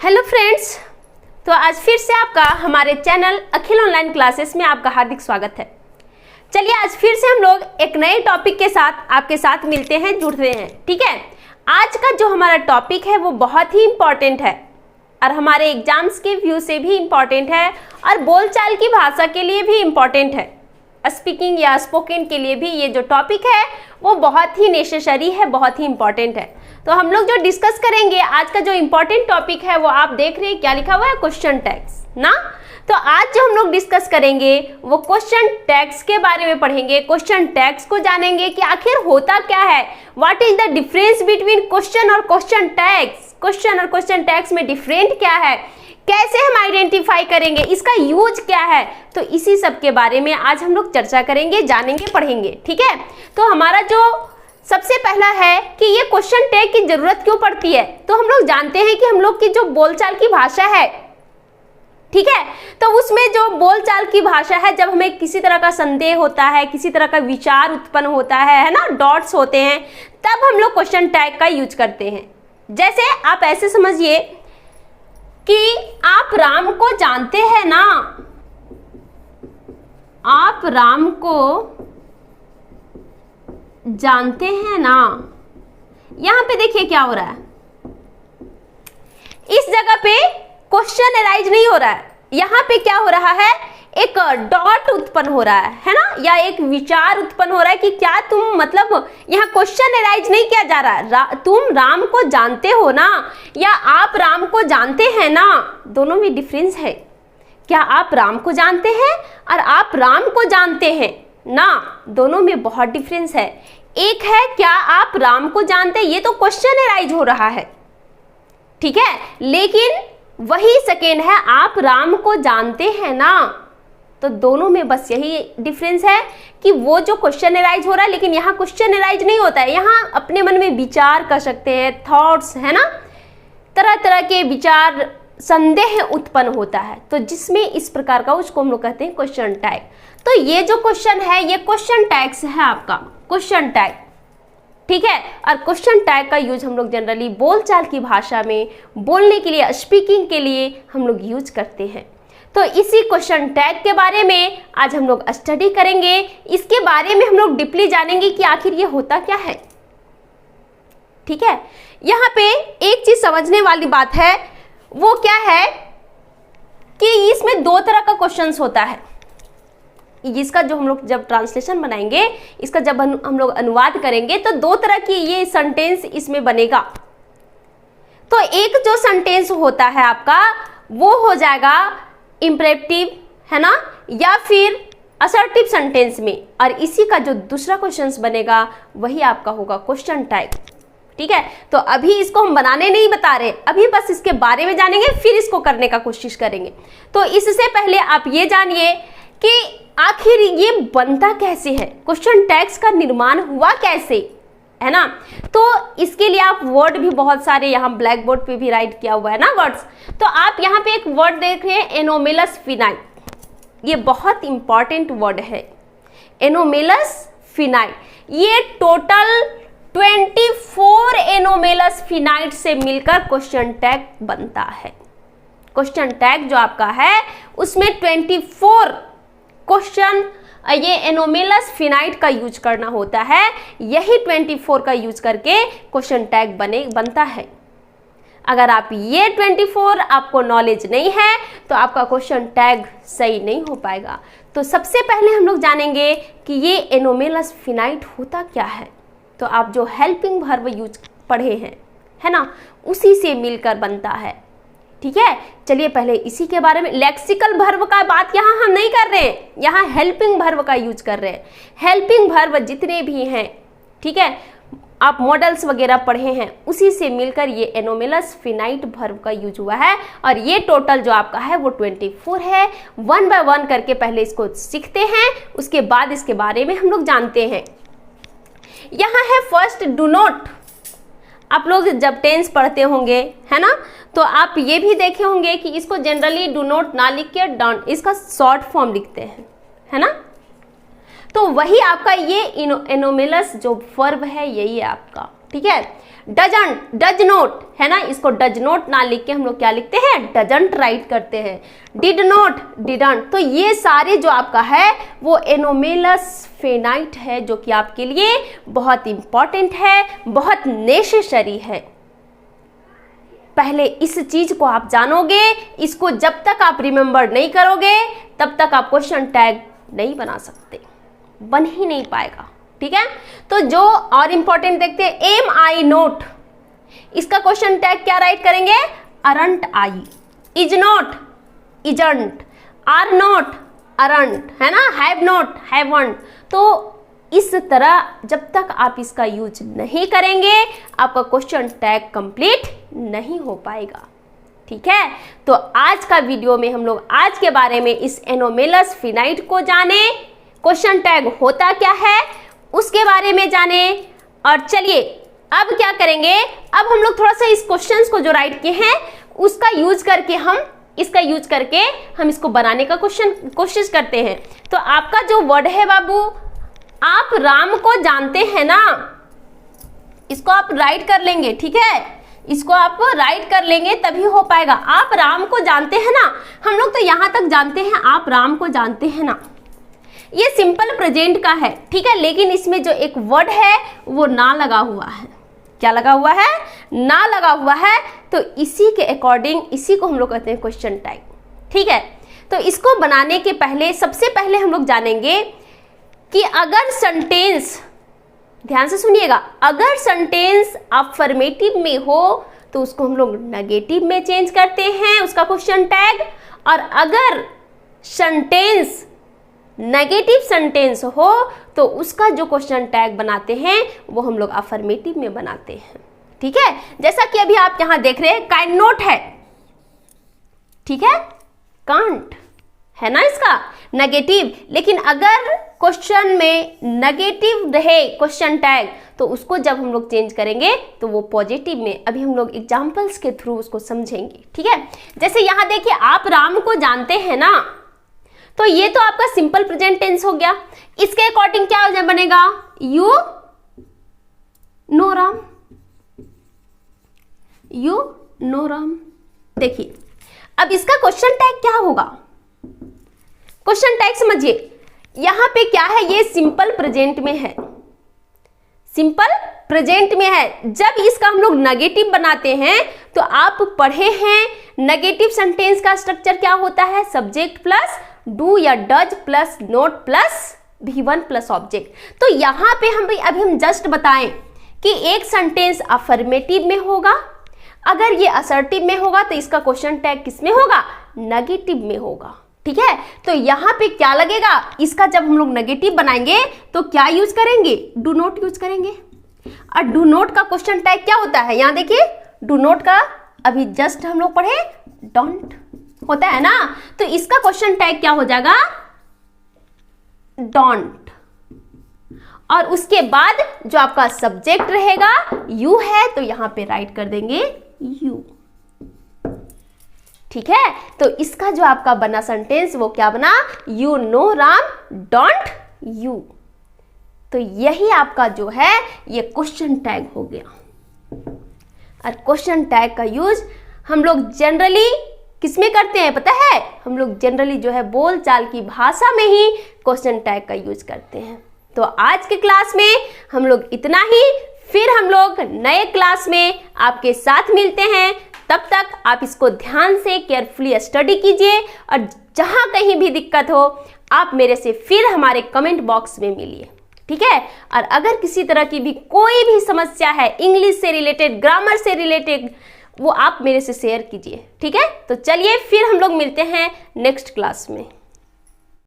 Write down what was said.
Hello friends, तो आज फिर से आपका हमारे चैनल अखिल ऑनलाइन क्लासेस में आपका हार्दिक स्वागत है। चलिए आज फिर से हम लोग एक नए टॉपिक के साथ आपके साथ मिलते हैं, जुड़ते हैं। ठीक है, आज का जो हमारा टॉपिक है वो बहुत ही इम्पॉर्टेंट है और हमारे एग्जाम्स के व्यू से भी इम्पॉर्टेंट है और बोलचाल की भाषा के लिए भी इम्पॉर्टेंट है। स्पीकिंग या स्पोकन के लिए भी ये जो टॉपिक है वो बहुत ही नेसेसरी है, बहुत ही इम्पॉर्टेंट है। तो हम लोग जो डिस्कस करेंगे आज का जो इम्पोर्टेंट टॉपिक है वो आप देख रहे हैं क्या लिखा हुआ है, क्वेश्चन टैग्स ना। तो आज जो हम लोग डिस्कस करेंगे वो क्वेश्चन टैग्स के बारे में पढ़ेंगे। क्वेश्चन टैग्स को जानेंगे कि आखिर होता क्या है, what is the difference between question और क्वेश्चन टैग्स, क्वेश्चन और क्वेश्चन टैग्स में डिफरेंट क्या है, कैसे हम आइडेंटिफाई करेंगे, इसका यूज क्या है। तो इसी सब के बारे में आज हम लोग चर्चा करेंगे, जानेंगे, पढ़ेंगे। ठीक है, तो हमारा जो सबसे पहला है कि ये क्वेश्चन टैग की जरूरत क्यों पड़ती है। तो हम लोग जानते हैं कि हम लोग की जो बोलचाल की भाषा है, ठीक है, तो उसमें जो बोलचाल की भाषा है, जब हमें किसी तरह का संदेह होता है, किसी तरह का विचार उत्पन्न होता है ना, डॉट्स होते हैं, तब हम लोग क्वेश्चन टैग का यूज करते हैं। जैसे आप ऐसे समझिए कि आप राम को जानते हैं ना, आप राम को जानते हैं ना। यहां पे देखिए क्या हो रहा है, इस जगह पे क्वेश्चन अराइज नहीं हो रहा है, यहां पे क्या हो रहा है, एक डॉट उत्पन्न हो रहा है ना, या एक विचार उत्पन्न हो रहा है कि क्या तुम, मतलब यहाँ क्वेश्चन अराइज नहीं किया जा रहा, तुम राम को जानते हो ना, या आप राम को जानते हैं ना। दोनों में डिफरेंस है। क्या आप राम को जानते हैं और आप राम को जानते हैं ना, दोनों में बहुत डिफरेंस है। एक है क्या आप राम को जानते हैं, ये तो क्वेश्चन अराइज हो रहा है, ठीक है, लेकिन वही सेकेंड है आप राम को जानते हैं ना। तो दोनों में बस यही डिफरेंस है कि वो जो क्वेश्चन अराइज हो रहा है, लेकिन यहाँ क्वेश्चन अराइज नहीं होता है, यहाँ अपने मन में विचार कर सकते हैं, थॉट्स है ना, तरह तरह के विचार, संदेह उत्पन्न होता है, तो जिसमें इस प्रकार का, उसको हम लोग कहते हैं क्वेश्चन टैग। तो ये जो क्वेश्चन है ये क्वेश्चन टैग्स है, आपका क्वेश्चन टैग, ठीक है। और क्वेश्चन टैग का यूज हम लोग जनरली बोलचाल की भाषा में बोलने के लिए, स्पीकिंग के लिए हम लोग यूज करते हैं। तो इसी क्वेश्चन टैग के बारे में आज हम लोग स्टडी करेंगे, इसके बारे में हम लोग डीपली जानेंगे कि आखिर ये होता क्या है। ठीक है, यहाँ पे एक चीज समझने वाली बात है, वो क्या है कि इसमें दो तरह का क्वेश्चंस होता है। इसका जो हम लोग जब ट्रांसलेशन बनाएंगे, इसका जब हम लोग अनुवाद करेंगे, तो दो तरह की ये सेंटेंस इसमें बनेगा। तो एक जो सेंटेंस होता है आपका वो हो जाएगा इंपरेटिव, है ना, या फिर असर्टिव सेंटेंस में, और इसी का जो दूसरा क्वेश्चन बनेगा वही आपका होगा क्वेश्चन टैग। ठीक है, तो अभी इसको हम बनाने नहीं बता रहे, अभी बस इसके बारे में जानेंगे, फिर इसको करने का कोशिश करेंगे। तो इससे पहले आप ये जानिए कि आखिर ये बनता कैसे है, क्वेश्चन टैग्स का निर्माण हुआ कैसे, है ना। तो इसके लिए आप वर्ड भी बहुत सारे यहाँ ब्लैक बोर्ड पे भी राइट किया हुआ है ना वर्ड्स। तो आप यहाँ पे एक वर्ड देख रहे हैं, एनोमेलस फिनाइट, ये बहुत इंपॉर्टेंट वर्ड है, एनोमेलस फिनाइट। ये टोटल 24 एनोमेलस फिनाइट से मिलकर क्वेश्चन टैग बनता है। क्वेश्चन टैग जो आपका है उसमें 24 क्वेश्चन, ये एनोमेलस फिनाइट का यूज करना होता है, यही 24 का यूज करके क्वेश्चन टैग बनता है। अगर आप ये 24 आपको नॉलेज नहीं है तो आपका क्वेश्चन टैग सही नहीं हो पाएगा। तो सबसे पहले हम लोग जानेंगे कि ये एनोमेलस फिनाइट होता क्या है। तो आप जो हेल्पिंग वर्ब यूज पढ़े हैं, है ना, उसी से मिलकर बनता है। ठीक है, चलिए पहले इसी के बारे में, लेक्सिकल वर्ब का बात यहाँ हम नहीं कर रहे हैं, यहाँ हेल्पिंग वर्ब का यूज कर रहे हैं। हेल्पिंग वर्ब जितने भी हैं, ठीक है, आप मॉडल्स वगैरह पढ़े हैं, उसी से मिलकर ये एनोमेलस फिनाइट वर्ब का यूज हुआ है। और ये टोटल जो आपका है वो 24 है। 1 बाय 1 करके पहले इसको सीखते हैं, उसके बाद इसके बारे में हम लोग जानते हैं। यहाँ है फर्स्ट, डू नॉट। आप लोग जब टेंस पढ़ते होंगे, है ना, तो आप ये भी देखे होंगे कि इसको जनरली डू नॉट ना लिख के डोंट, इसका शॉर्ट फॉर्म लिखते हैं, है ना। तो वही आपका ये एनोमेलस जो वर्ब है, यही है आपका, ठीक है। डजंट, डज नोट है ना, इसको डज नोट ना लिख के हम लोग क्या लिखते हैं, डजंट राइट करते हैं। Did note, didn't. तो ये सारे जो आपका है वो एनोमेलस फेनाइट है, जो कि आपके लिए बहुत इंपॉर्टेंट है, बहुत नेसेसरी है। पहले इस चीज को आप जानोगे, इसको जब तक आप रिमेंबर नहीं करोगे तब तक आप क्वेश्चन टैग नहीं बना सकते, बन ही नहीं पाएगा, ठीक है। तो जो और इंपॉर्टेंट देखते हैं, एम आई नोट, इसका क्वेश्चन टैग क्या राइट करेंगे, aren't I. Is not, isn't. Are not, aren't, है ना। Have not, haven't. तो इस तरह जब तक आप इसका यूज नहीं करेंगे आपका क्वेश्चन टैग कंप्लीट नहीं हो पाएगा, ठीक है। तो आज का वीडियो में हम लोग आज के बारे में इस एनोमेलस फिनाइट को जाने, क्वेश्चन टैग होता क्या है उसके बारे में जाने। और चलिए अब क्या करेंगे, अब हम लोग थोड़ा सा इस क्वेश्चंस को जो राइट किए हैं उसका यूज करके हम इसको बनाने का कोशिश करते हैं। तो आपका जो वर्ड है बाबू, आप राम को जानते हैं ना, इसको आप राइट कर लेंगे, ठीक है। इसको आप राइट कर लेंगे तभी हो पाएगा। आप राम को जानते हैं ना, हम लोग तो यहां तक जानते हैं, आप राम को जानते हैं ना, ये सिंपल प्रेजेंट का है, ठीक है। लेकिन इसमें जो एक वर्ड है वो ना लगा हुआ है। क्या लगा हुआ है, ना लगा हुआ है। तो इसी के अकॉर्डिंग इसी को हम लोग कहते हैं क्वेश्चन टैग, ठीक है। तो इसको बनाने के पहले सबसे पहले हम लोग जानेंगे कि अगर सेंटेंस, ध्यान से सुनिएगा, अगर सेंटेंस अफर्मेटिव में हो तो उसको हम लोग नेगेटिव में चेंज करते हैं उसका क्वेश्चन टैग, और अगर सेंटेंस नेगेटिव सेंटेंस हो तो उसका जो क्वेश्चन टैग बनाते हैं वो हम लोग अफर्मेटिव में बनाते हैं, ठीक है। जैसा कि अभी आप यहां देख रहे हैं काइंड नोट है, ठीक है, कांट है ना इसका नेगेटिव। लेकिन अगर क्वेश्चन में नेगेटिव रहे क्वेश्चन टैग तो उसको जब हम लोग चेंज करेंगे तो वो पॉजिटिव में, अभी हम लोग एग्जांपल्स के थ्रू उसको समझेंगे, ठीक है। जैसे यहां देखिए, आप राम को जानते हैं ना, तो ये तो आपका सिंपल प्रेजेंट टेंस हो गया। इसके अकॉर्डिंग क्या बनेगा, you know Ram, you know Ram. देखिए अब इसका क्वेश्चन टैग क्या होगा, क्वेश्चन टैग समझिए, यहां पे क्या है, ये सिंपल प्रेजेंट में है, सिंपल प्रेजेंट में है। जब इसका हम लोग नेगेटिव बनाते हैं तो आप पढ़े हैं नेगेटिव सेंटेंस का स्ट्रक्चर क्या होता है, सब्जेक्ट प्लस डू या does plus note plus V1 plus object. तो यहां पे अभी हम जस्ट बताएं कि एक सेंटेंस अफर्मेटिव में होगा, अगर ये असर्टिव में होगा तो इसका क्वेश्चन टैग किस में होगा, नेगेटिव में होगा, ठीक है। तो यहां पे क्या लगेगा, इसका जब हम लोग नेगेटिव बनाएंगे तो क्या यूज करेंगे, डू नोट यूज करेंगे। और डू नोट का क्वेश्चन टैग क्या होता है, यहां देखिए डू नोट का अभी जस्ट हम लोग पढ़े डोंट होता है ना, तो इसका क्वेश्चन टैग क्या हो जाएगा, डोंट। और उसके बाद जो आपका सब्जेक्ट रहेगा यू है तो यहां पे राइट कर देंगे यू, ठीक है। तो इसका जो आपका बना सेंटेंस वो क्या बना, you know Ram don't you. तो यही आपका जो है ये क्वेश्चन टैग हो गया। और क्वेश्चन टैग का यूज हम लोग जनरली किसमें करते हैं पता है, हम लोग जनरली जो है बोल चाल की भाषा में ही क्वेश्चन टैग का यूज करते हैं। तो आज के क्लास में हम लोग इतना ही, फिर हम लोग नए क्लास में आपके साथ मिलते हैं। तब तक आप इसको ध्यान से केयरफुली स्टडी कीजिए, और जहां कहीं भी दिक्कत हो आप मेरे से फिर हमारे कमेंट बॉक्स में मिलिए, ठीक है। और अगर किसी तरह की भी कोई भी समस्या है इंग्लिश से रिलेटेड, ग्रामर से रिलेटेड, वो आप मेरे से शेयर कीजिए, ठीक है। तो चलिए फिर हम लोग मिलते हैं नेक्स्ट क्लास में।